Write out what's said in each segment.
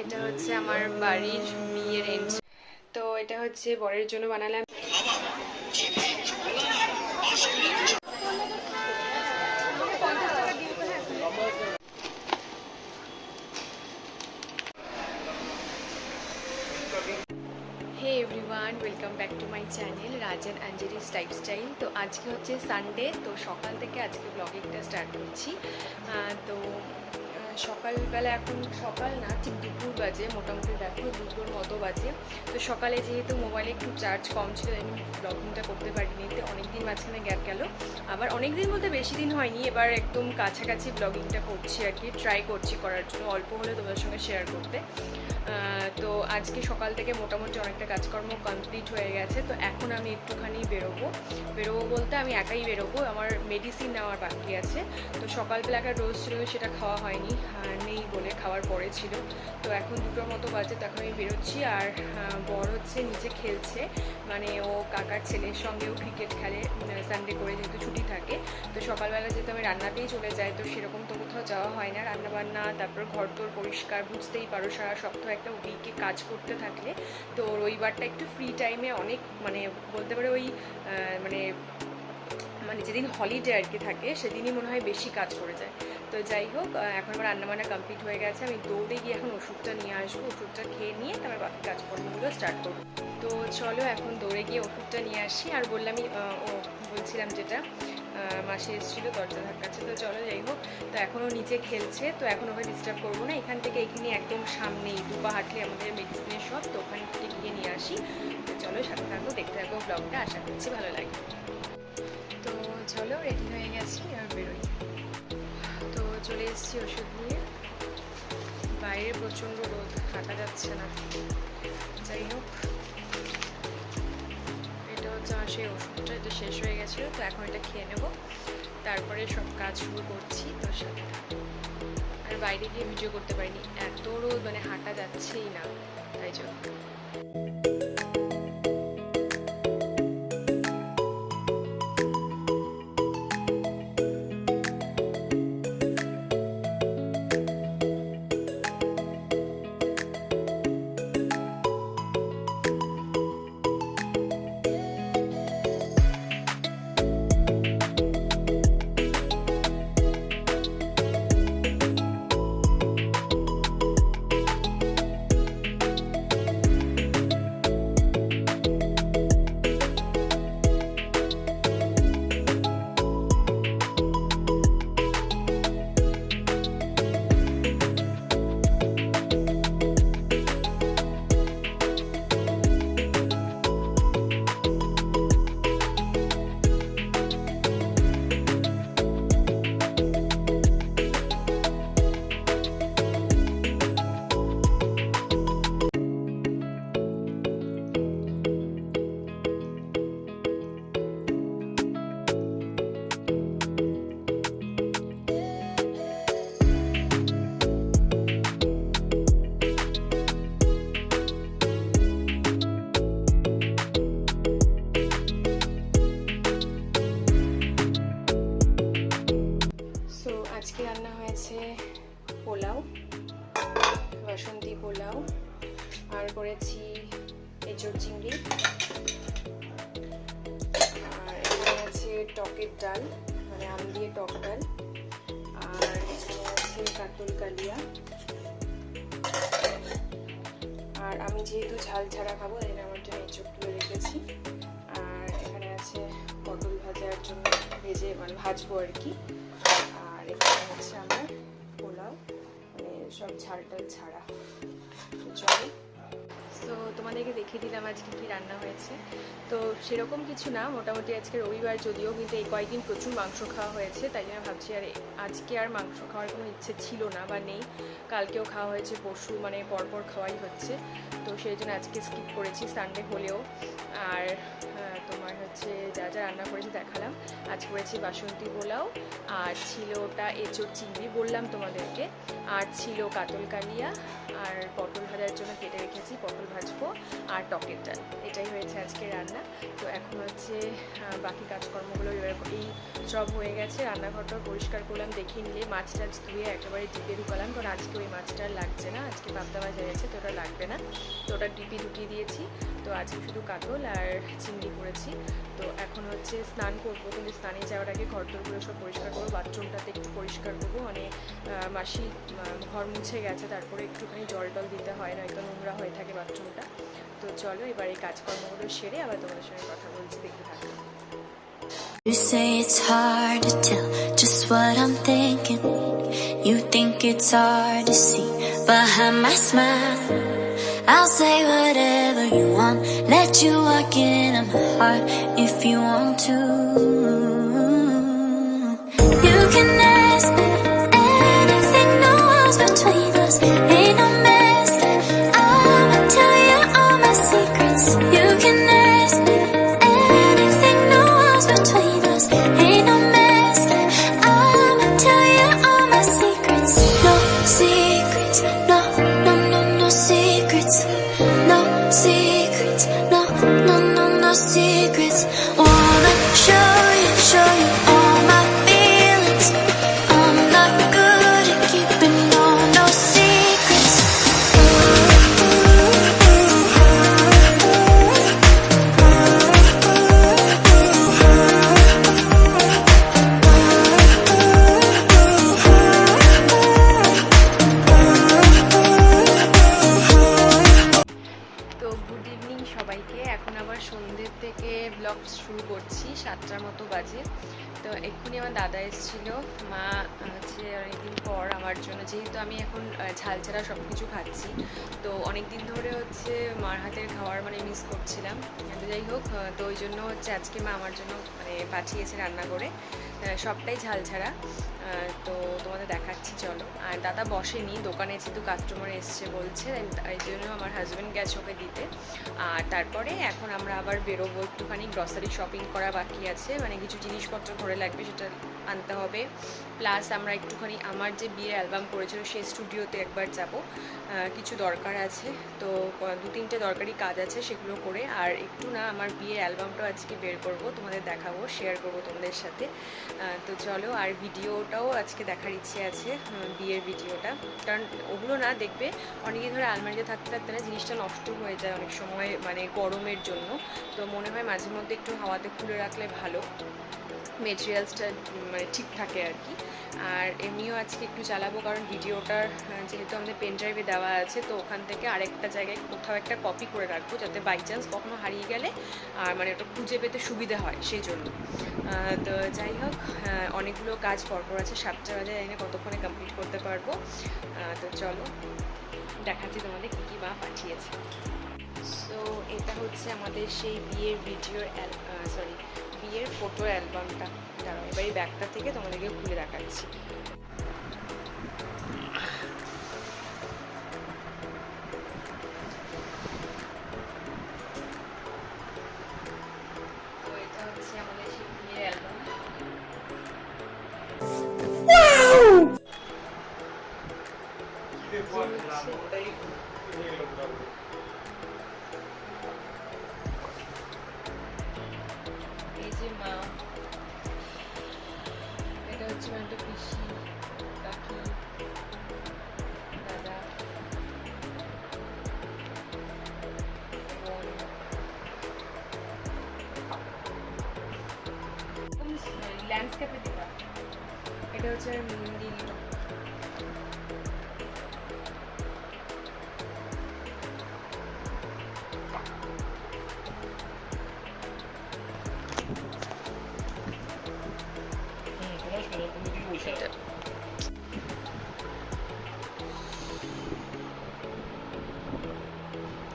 এটা হচ্ছে আমার বাড়ির বিয়ের এন্ট্রি। তো এটা হচ্ছে বরের জন্য বানালাম। Hey everyone, welcome back to my channel Raj and Anjali's lifestyle. তো আজকে হচ্ছে সানডে, তো সকাল থেকে আজকে ব্লগিংটা স্টার্ট করছি। তো সকালবেলা, এখন সকাল না ঠিক দুপুর বাজে, মোটামুটি দেখো দুপুর মতো বাজে। তো সকালে যেহেতু মোবাইলে একটু চার্জ কম ছিল, আমি ব্লগিংটা করতে পারিনি, তো অনেকদিন মাঝখানে গ্যাপ গেল। আবার অনেকদিন মধ্যে বেশি দিন হয়নি, এবার একদম কাছাকাছি ব্লগিংটা করছি আর কি, ট্রাই করছি করার জন্য, অল্প হলে তোমাদের সঙ্গে শেয়ার করতে। তো আজকে সকাল থেকে মোটামুটি অনেকটা কাজকর্ম কমপ্লিট হয়ে গেছে। তো এখন আমি একটুখানি বেরোবো বলতে আমি একাই বেরোবো, আমার মেডিসিন নেওয়ার বাকি আছে। তো সকালবেলা একটা রোজ ছিল, সেটা খাওয়া হয়নি, নেই বলে, খাওয়ার পরে ছিল। তো এখন দুটোর মতো বাজে, তো এখন আমি বেরোচ্ছি। আর বর হচ্ছে নিচে খেলছে, মানে ও কাকার ছেলের সঙ্গেও ক্রিকেট খেলে সানডে করে, যেহেতু ছুটি থাকে। তো সকালবেলা যেহেতু আমি রান্নাতেই চলে যাই, তো সেরকম তো কোথাও যাওয়া হয় না, রান্নাবান্না, তারপর ঘর তোর পরিষ্কার, বুঝতেই পারো সারা সপ্তাহ একটা উইকে কাজ করতে থাকলে তো রবিবারটা একটু ফ্রি টাইমে অনেক, মানে বলতে পারো ওই মানে মানে যেদিন হলিডে আর কি থাকে, সেদিনই মনে হয় বেশি কাজ করে যায়। তো যাই হোক, এখন আমার রান্নাবান্না কমপ্লিট হয়ে গেছে, আমি দৌড়ে গিয়ে এখন ওষুধটা নিয়ে আসবো, ওষুধটা খেয়ে নিয়ে তারপর বাকি কাজকর্মগুলো স্টার্ট করবো। তো চলো এখন দৌড়ে গিয়ে ওষুধটা নিয়ে আসি। আর বললামই বলছিলাম যেটা, মাসি এসেছিলো, দরজা ধাক্কাচ্ছে। তো চলো যাই হোক, তো এখনও নিচে খেলছে, তো এখন ওকে ডিস্টার্ব করবো না। এখান থেকে এখানে একদম সামনেই দুপা হাঁটলে আমাদের মেডিসিনের শপ, তো ওখান থেকে গিয়ে নিয়ে আসি। তো চলো সাথে থাকো, দেখতে থাকো ব্লগটা, আশা করছি ভালো লাগে। তো চলো রেডি হয়ে গেছি, আর বেরোই। তো চলে এসেছি ওষুধ নিয়ে, বাইরে প্রচণ্ড রোদ, হাঁটা যাচ্ছে না। যাই হোক, এটা হচ্ছে আমার সেই ওষুধটা, এটা শেষ হয়ে গেছিলো, তো এখন এটা খেয়ে নেবো, তারপরে সব কাজ শুরু করছি। তোর সাথে আর বাইরে গিয়ে ভিডিও করতে পারিনি, এত রোদ, মানে হাঁটা যাচ্ছেই না, তাই জন্য। আজকে রান্না হয়েছে পোলাও, বাসন্তী পোলাও, আর করেছি এঁচোড় চিংড়ি, আর এখানে আছে টকের ডাল, মানে আম দিয়ে টক ডাল, আর এখানে আছে কাতল কালিয়া। আর আমি যেহেতু ঝাল ছাড়া খাবো, তাই জন্য আমার জন্য এঁচোড় তুলে রেখেছি। আর এখানে আছে পটল ভাজার জন্য, ভেজে মানে ভাজবো আর কি। আর এখানে হচ্ছে আমার পোলাও, মানে সব ঝাল টাল ছাড়া। তো চলো, তো তোমাদেরকে দেখিয়ে দিলাম আজকে কি রান্না হয়েছে। তো সেরকম কিছু না, মোটামুটি আজকে রবিবার যদিও, কিন্তু এই কয়েকদিন প্রচুর মাংস খাওয়া হয়েছে, তাই জন্য ভাবছি আর আজকে আর মাংস খাওয়ার কোনো ইচ্ছে ছিল না বা নেই। কালকেও খাওয়া হয়েছে, পরশু মানে পরপর খাওয়াই হচ্ছে, তো সেই জন্য আজকে স্কিপ করেছি সানডে হলেও। আর তোমার হচ্ছে যা যা রান্না করেছি দেখালাম। আজ করেছি বাসন্তী পোলাও, আর ছিল ওটা এঁচোড় চিংড়ি বললাম তোমাদেরকে, আর ছিল কাতল কালিয়া, আর পটল ভাজার জন্য কেটে রেখেছি, পটল ভাজবো আর টকের ডাল, এটাই হয়েছে আজকে রান্না। তো এখন হচ্ছে বাকি কাজকর্মগুলো এই সব হয়ে গেছে। রান্নাঘরটাও পরিষ্কার করলাম, দেখে নিলে মাছ টাছ ধুয়ে একেবারে ডিপে ঢুকালাম, কারণ আজকে ওই মাছটা লাগছে না, আজকে পাবদা মাছ হয়ে গেছে তো ওটা লাগবে না, তো ওটা ডিপে ঢুকিয়ে দিয়েছি। তো আজকে শুধু কাতল আর চিংড়ি করেছি। তো এখন হচ্ছে স্নান করবো, কিন্তু স্নানে যাওয়ার আগে ঘরদোরগুলো সব পরিষ্কার করবো, বাথরুমটাতে একটু পরিষ্কার করবো, মানে মাসি ঘর মুছে গেছে, তারপরে একটুখানি জল টল দিতে হয়, নয়তো নোংরা হয়ে থাকে বাথরুমটা। তো চলো এবার এই কাজকর্মগুলো সেরে আবার তোমাদের সঙ্গে কথা বলছি, দেখতে থাকো। You say it's hard to tell just what I'm thinking. You think it's hard to see behind my smile. I'll say whatever you want, let you walk into my heart if you want to. You can ask me anything, no walls between us, ain't no mess. I'ma tell you all my secrets. You can ask me anything, no walls between us, ain't no mess. I'ma tell you all my secrets. No secrets, no, no, no, no secrets. No secrets, no, no, no, no secrets. Wanna show you all my feelings. I'm not good at keeping no secrets. তো good evening সবাইকে। এখন আবার সন্ধ্যের থেকে blog শুরু করছি, 7টার মতো বাজে। তো এক্ষুনি আমার দাদা এসেছিল, মা হচ্ছে অনেকদিন পর আমার জন্য, যেহেতু আমি এখন ঝাল ছাড়া সব কিছু খাচ্ছি, তো অনেক দিন ধরে হচ্ছে মার হাতের খাওয়ার মানে মিস করছিলাম। তো যাই হোক, তো ওই জন্য হচ্ছে আজকে মা আমার জন্য মানে পাঠিয়েছে রান্না করে, সবটাই ঝাল ছাড়া। তো তোমাদের দেখাচ্ছি চলো। আর দাদা বসেনি দোকানে, যেহেতু কাস্টমার এসছে বলছে, এই জন্য আমার হাজব্যান্ড গেছে ওকে দিতে। আর তারপরে এখন আমরা আবার বেরোবো, একটুখানি গ্রসারি শপিং করা বাকি আছে, মানে কিছু জিনিসপত্র ঘরে লাগবে সেটা আনতে হবে। প্লাস আমরা একটুখানি আমার যে বিয়ের অ্যালবাম করেছিল সেই স্টুডিওতে একবার যাব, কিছু দরকার আছে। তো 2-3টে দরকারি কাজ আছে, সেগুলো করে আর একটু না আমার বিয়ের অ্যালবামটাও আজকে বের করব, তোমাদের দেখাবো, শেয়ার করব তোমাদের সাথে। তো চলো, আর ভিডিওটাও আজকে দেখার ইচ্ছে আছে, বিয়ের ভিডিওটা, কারণ ওগুলো না দেখবে অনেকদিন ধরে আলমারিতে থাকতে থাকতে না জিনিসটা নষ্ট হয়ে যায় অনেক সময়, মানে গরমের জন্য। তো মনে হয় মাঝে মধ্যে একটু হাওয়াতে খুলে রাখলে ভালো, মেটেরিয়ালসটা মানে ঠিক থাকে আর কি। আর এমনিও আজকে একটু চালাবো, কারণ ভিডিওটার যেহেতু আমাদের পেন ড্রাইভে দেওয়া আছে, তো ওখান থেকে আরেকটা জায়গায় কোথাও একটা কপি করে রাখবো, যাতে বাই চান্স কখনো হারিয়ে গেলে আর মানে ওটা খুঁজে পেতে সুবিধা হয় সেই জন্য। তো যাই হোক, অনেকগুলো কাজ পরপর আছে, 7টা বাজে, জানি না কতক্ষণে কমপ্লিট করতে পারবো। তো চলো দেখাচ্ছি তোমাদের কী কী মা পাঠিয়েছে। সো এটা হচ্ছে আমাদের সেই বিয়ের ভিডিওর বিয়ের ফটো অ্যালবামটা। দাঁড়াও এবার এই ব্যাগটা থেকে তোমাদেরকে খুলে দেখাচ্ছি। তো এটা হচ্ছে আমাদের সেই বিয়ের অ্যালবাম। এই যে মা, এটা হচ্ছে একটা পিসি, কাকি, দাদা, বোন, ল্যান্ডস্কেপে দিবা। এটা হচ্ছে মন্দির।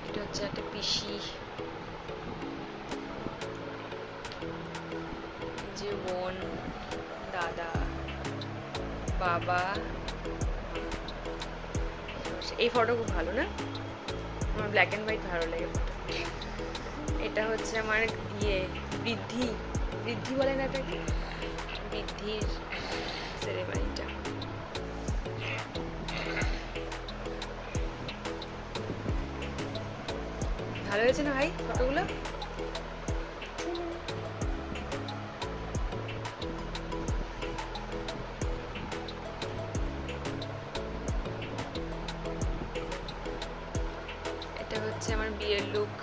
এটা হচ্ছে একটা পিসি, যে বোন, দাদা, বাবা। এই ফটো খুব ভালো না, আমার ব্ল্যাক অ্যান্ড হোয়াইট ভালো লাগে ফটো। এটা হচ্ছে আমার বৃদ্ধি বলে না এটাকে, বৃদ্ধির সেরেমানিটা। ভালো হয়েছে না ভাই ফটোগুলো? এটা হচ্ছে আমার বিয়ের লুক।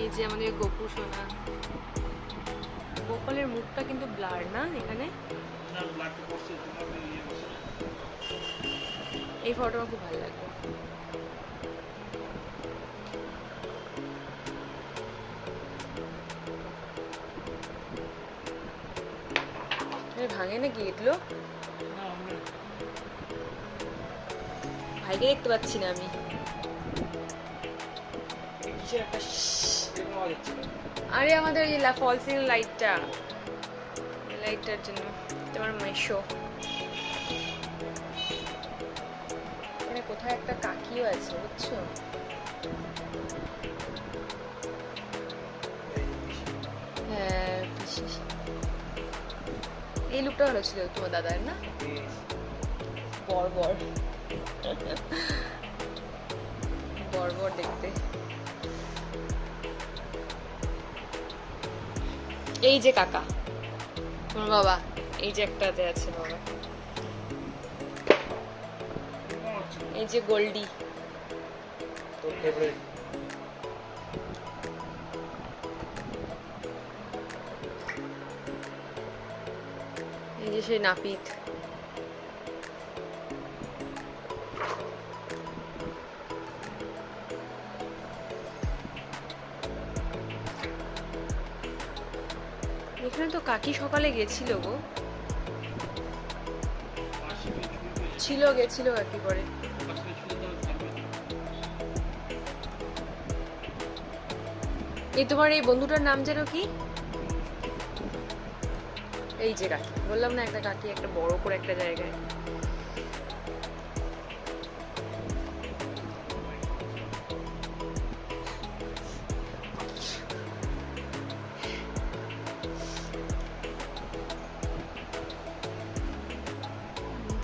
এই যে আমাদের গোপু সোনা। গোপালের মুখটা কিন্তু ব্লার না এখানে। এই ফটো আমার খুব ভালো লাগবে। ভাঙে নাকি এগুলো? ভাইকে দেখতে পাচ্ছি না আমি। আরে আমাদের এই ফল সিলিং লাইটটার জন্য তোমার মেশো। এখানে কোথায় একটা কাকিও আছে বুঝছো? হ্যাঁ এই লুকটা ভালো ছিল তোমার দাদার না? বড় দেখতে। এই যে কাকা তোমার বাবা, এই যে একটাতে আছে বাবা, এই যে গোল্ডি তোর ফেভারিট। এই যে সেই নাপিত। এখানে তো কাকি সকালে গেছিল গো, গেছিল কাকি করে। এই তোমার এই বন্ধুটার নাম যেন কি? এই যে কাকি বললাম না, একটা কাকি একটা বড় করে একটা জায়গায়।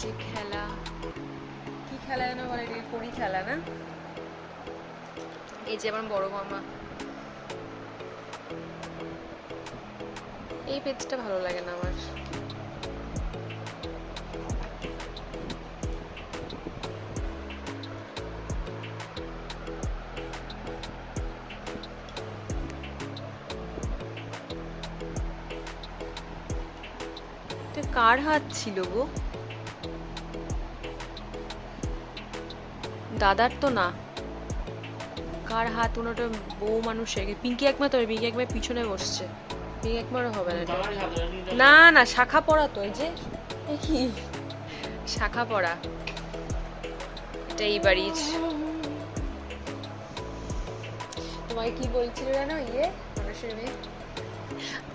যে খেলা, কি খেলা যেন বলে, কড়ি খেলা না? এই যে আমার বড় মামা। এই পেজটা ভালো লাগে না আমার। কার হাত ছিল গো? দাদার তো না, কার হাত? ওনাটা বউ মানুষের। পিঙ্কি একমা তো, পিঙ্কি একমা পিছনে বসছে। পিঙ্কি একমারও হবে না না না, শাখা পড়া তো। এই যে কি শাখা পড়া, এটা এই বাড়ির। তোমায় কি বলছিল জানো? মানুষের মেয়ে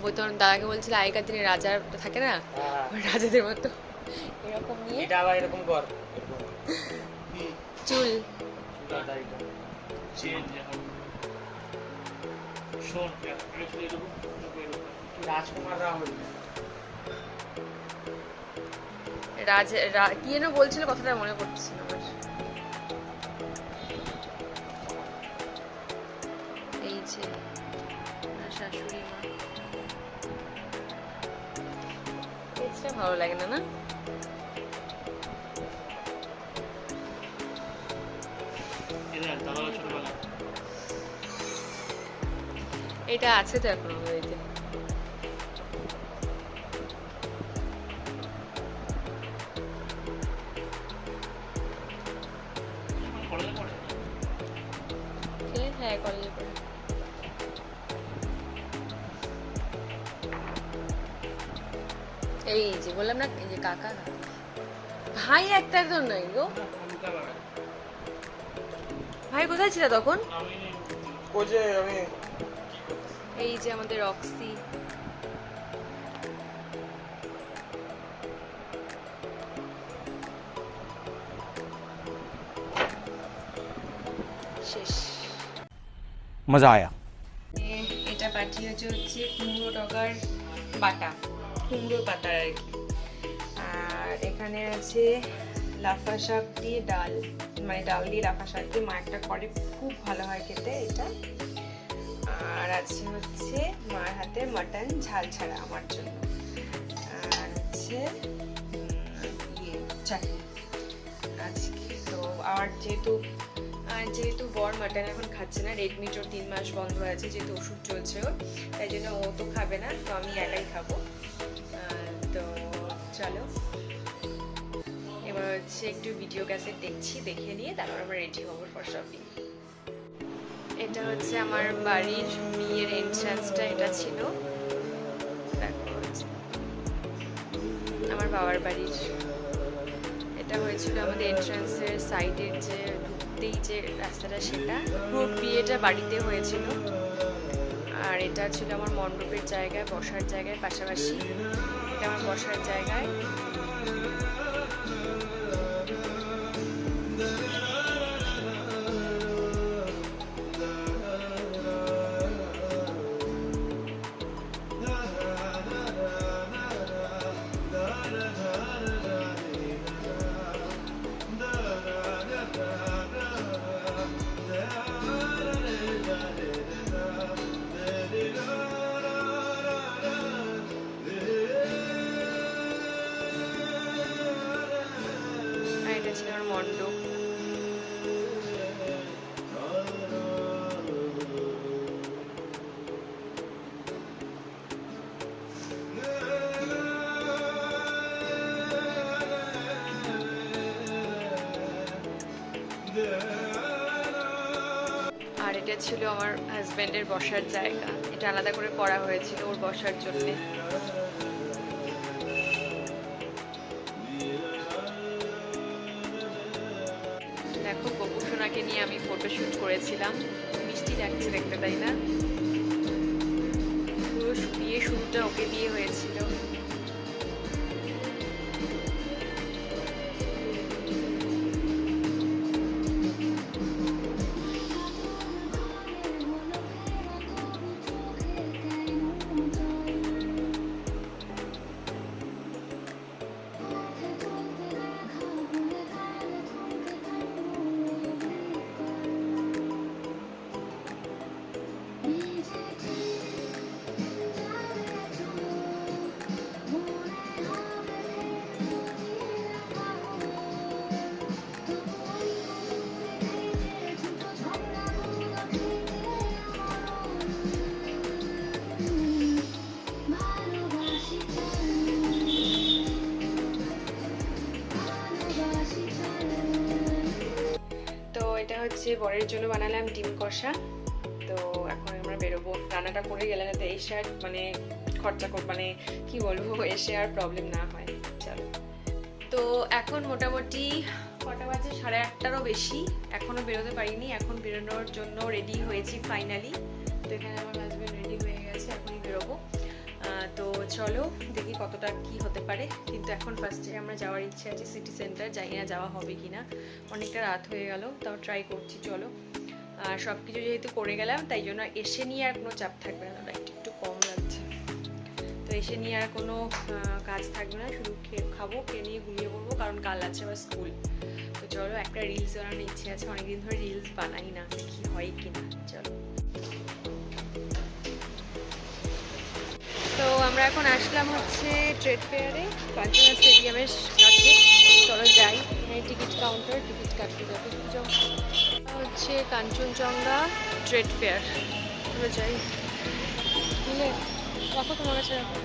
ওই তোমার দাদাকে বলছিল আগেকার দিনে রাজার থাকে না, রাজাদের মতো এরকম নিয়ে এরকম কর চুল। রাজকুমার রাহুল কি যেন বলছিল, কথাটা মনে পড়ছে না আমার। এই যে শাশুড়ি মা, এটা ভালো লাগে না? এটা আছে তো এখন আমাদের বাড়িতে। হ্যাঁ কলেজে পড়ে। এই যে বললাম না, এই যে কাকা ভাই একটা তো নাই গো। ভাই কোথায় ছিল তখন? এই যে আমাদের রক্সি। শেষ। মজা আয়া। এটা পাঠিয়েছে হচ্ছে কুমড়ো টকার বাটা, কুমড়ো পাতার আর কি। আর এখানে আছে লাফা শাক দিয়ে ডাল, মানে ডাল দিয়ে লাফা শাক দিয়ে মা একটা করে, খুব ভালো হয় খেতে এটা। আর আছে হচ্ছে মার হাতে মাটন ঝাল ছাড়া আমার জন্য, আর হচ্ছে চাটনি আজকে। তো আর যেহেতু বর মাটন এখন খাচ্ছে না, রেড মিট ওর 3 মাস বন্ধ আছে, যেহেতু ওষুধ চলছে ওর, তাই জন্য ও তো খাবে না, তো আমি একাই খাবো। তো চলো এবার হচ্ছে একটু ভিডিও ক্যাসেট দেখছি, দেখে নিয়ে তারপর আমরা রেডি হবো ফর শপিং। এটা হচ্ছে আমার বাড়ির বিয়ের এন্ট্রান্সটা, এটা ছিল, দেখো আমার বাবার বাড়ির। এটা হয়েছিল আমাদের এন্ট্রান্সের সাইডের যে ঢুকতেই যে রাস্তাটা, সেটা পুরো বিয়েটা বাড়িতে হয়েছিল। আর এটা ছিল আমার মণ্ডপের জায়গায়, বসার জায়গায় পাশাপাশি, এটা আমার বসার জায়গায়। এটা ছিল আমার মণ্ডপ। আর এটা ছিল আমার হাজব্যান্ডের বসার জায়গা, এটা আলাদা করে করা হয়েছিল ওর বসার জন্যে। দেখো গপু সোনাকে নিয়ে আমি ফটোশুট করেছিলাম, মিষ্টি লাগছে দেখতে, তাই না? পুরো বিয়ে শুরুটা ওকে দিয়ে হয়েছিল। এটা হচ্ছে বরের জন্য বানালাম ডিম কষা। তো এখন আমরা বেরোবো, রান্নাটা করে গেলে না তো এসে আর মানে খরচা মানে কি বলবো, এসে আর প্রবলেম না হয়। চলো, তো এখন মোটামুটি কটা বাজে, 8:30টারও বেশি, এখনো বেরোতে পারিনি, এখন বেরোনোর জন্য রেডি হয়েছি ফাইনালি। তো এখানে আমার হাজব্যান্ড রেডি হয়ে গেছে, এখনই বেরোবো। তো চলো দেখি কতটা কি হতে পারে। কিন্তু এখন ফার্স্টে আমরা যাওয়ার ইচ্ছে আছে সিটি সেন্টার, জানি না যাওয়া হবে কিনা, অনেকটা রাত হয়ে গেল, তাও ট্রাই করছি। চলো, আর সব কিছু যেহেতু করে গেলাম, তাই জন্য এসে নিয়ে আর কোনো চাপ থাকবে না, একটু কম লাগছে। তো এসে নিয়ে আর কোনো কাজ থাকবে না, শুধু খাবো, খেয়ে নিয়ে ঘুমিয়ে পড়বো, কারণ কাল আছে আবার স্কুল। তো চলো, একটা রিলস বানানোর ইচ্ছে আছে, অনেকদিন ধরে রিলস বানাই না, দেখি হয় কিনা। চলো, তো আমরা এখন আসলাম হচ্ছে ট্রেড ফেয়ারে, কাঞ্চনা স্টেডিয়ামের কাছে। চলো যাই, এখানে টিকিট কাউন্টার, টিকিট কাটতে যাবে হচ্ছে কাঞ্চনজঙ্ঘা ট্রেড ফেয়ার। চলো যাই, বুঝলে, রাখো তোমার কাছে রাখো।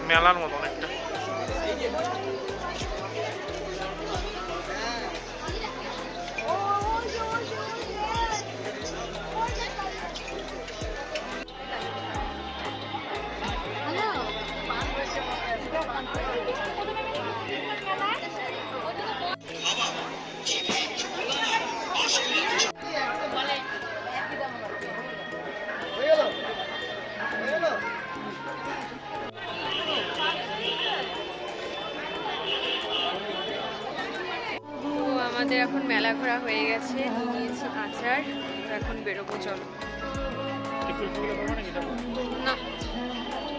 মেলার মতন একটা। তো আমাদের এখন মেলা ঘোরা হয়ে গেছে, নিয়ে নিয়েছি আচার, তো এখন বেরোবো, চলো। না,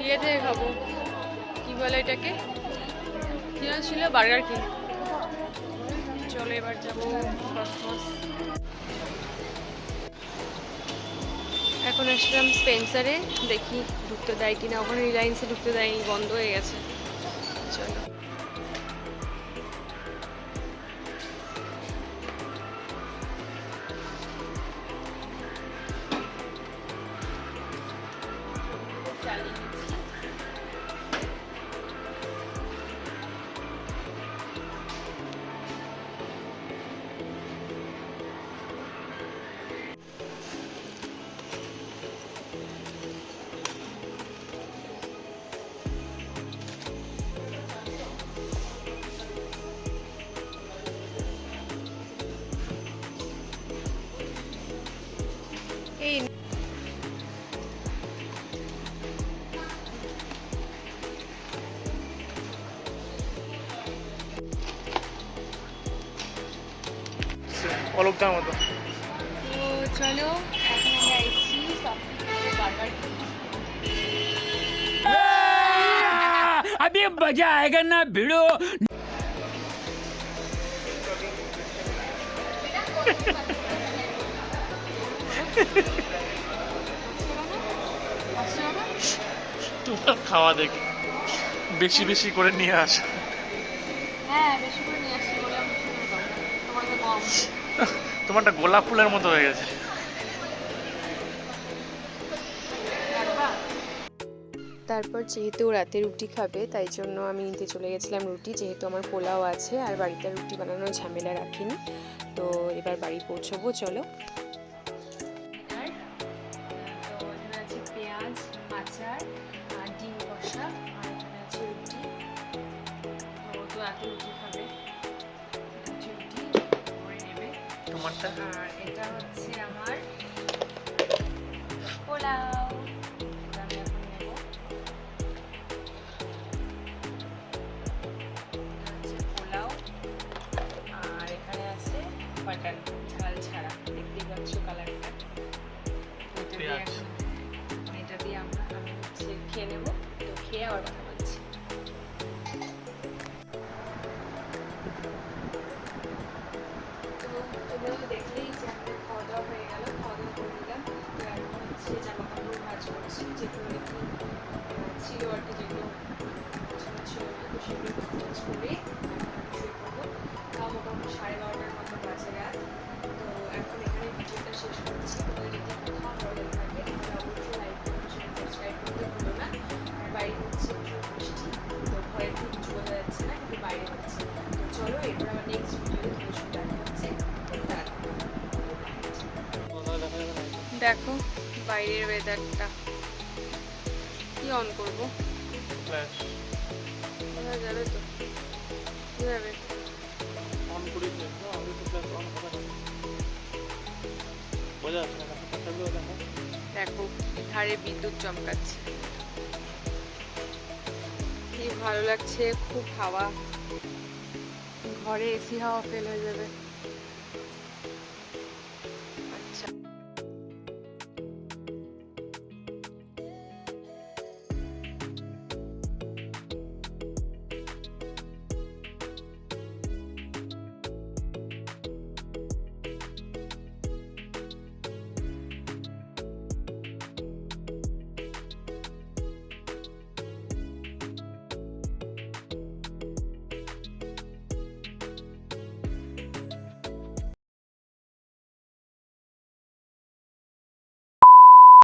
ইয়েতে খাবো, কি বলে এটাকে, কি নাম ছিল, বার্গার কিং। চলো এবার যাবো কসমস। এখন আসলাম স্পেন্সারে, দেখি ঢুকতে দেয় কিনা। ওখানে রিলায়েন্সে ঢুকতে দেয়নি, বন্ধ হয়ে গেছে। চলো। এই অলকদার মতো। তো চলো, এখন আমরা এসেছি বার্গার কিং। अभी मजा आएगा ना भिड़ो। তোমার খাওয়া দেখি বেশি বেশি করে নিয়ে আসা। হ্যাঁ, বেশি করে নিয়ে আসছি বলে আমি শুনে দাও, তোমার তো কম। তোমারটা গোলাপ ফুলের মতো হয়ে গেছে। তারপর যেহেতু রাতে রুটি খাবে, তাই জন্য আমি নিতে চলে গেছিলাম রুটি, যেহেতু আমার পোলাও আছে আর বাড়িতে রুটি বানানোর ঝামেলা রাখিনি। তো এবার বাড়ি পৌঁছবো, চলো। তো এখানে আছে পেঁয়াজ, আচার আর ডিম কষা, আর এখানে আছে রুটি। তো এত রুটি খাবে, রুটি করে নেবে। তোমারটা আর এটা হচ্ছে আমার পোলাও, এটা আমি এখন নেব। এটা হচ্ছে পোলাও, আর এখানে আছে বাটার, ঝাল ছাড়া, দেখতেই পাচ্ছ কালারটা। এটা দিয়ে আমি হচ্ছে খেয়ে নেবো, তো খেয়ে আবার কথা বলছি। তোমরা তো দেখলেই যে আমাদের খাওয়া দাওয়া হয়ে গেল, খাওয়া দাওয়া করে নিলাম। তো এখন হচ্ছে জামা কাপড় ভাঁজ করছি, যেগুলো নাকি ছিল আর কি, যেগুলো পছন্দ ছিল না, তো সেগুলো ভাঁজ করে শুয়ে পড়বো। তাও মোটামুটি 12:30টার মতো বাজে রাত। তো এখন এখানে ভিডিওটা শেষ করছি। তোমাদের যদি কোথাও ভালো লেগে থাকে তাহলে অবশ্যই লাইক করতে, সাবস্ক্রাইব করতে ভুলো না। আর বাইরে হচ্ছে প্রচুর বৃষ্টি, তো ভয়ের খুব কিছু বোঝা যাচ্ছে না, কিন্তু বাইরে হচ্ছে। তো চলো, এরপর আমার নেক্সট ভিডিওতে তোমার সাথে দেখা হচ্ছে। দেখো বাইরের ওয়েদারটা, কি অন করবো, বোঝা যাবে তো, কিভাবে? অন করে দিই, আমি তো প্লাস অন করা যাবে, বোঝা যাচ্ছে না। দেখো ধারে বিদ্যুৎ চমকাচ্ছে, কি ভালো লাগছে, খুব হাওয়া, ঘরে এসি হাওয়া ফেল হয়ে যাবে।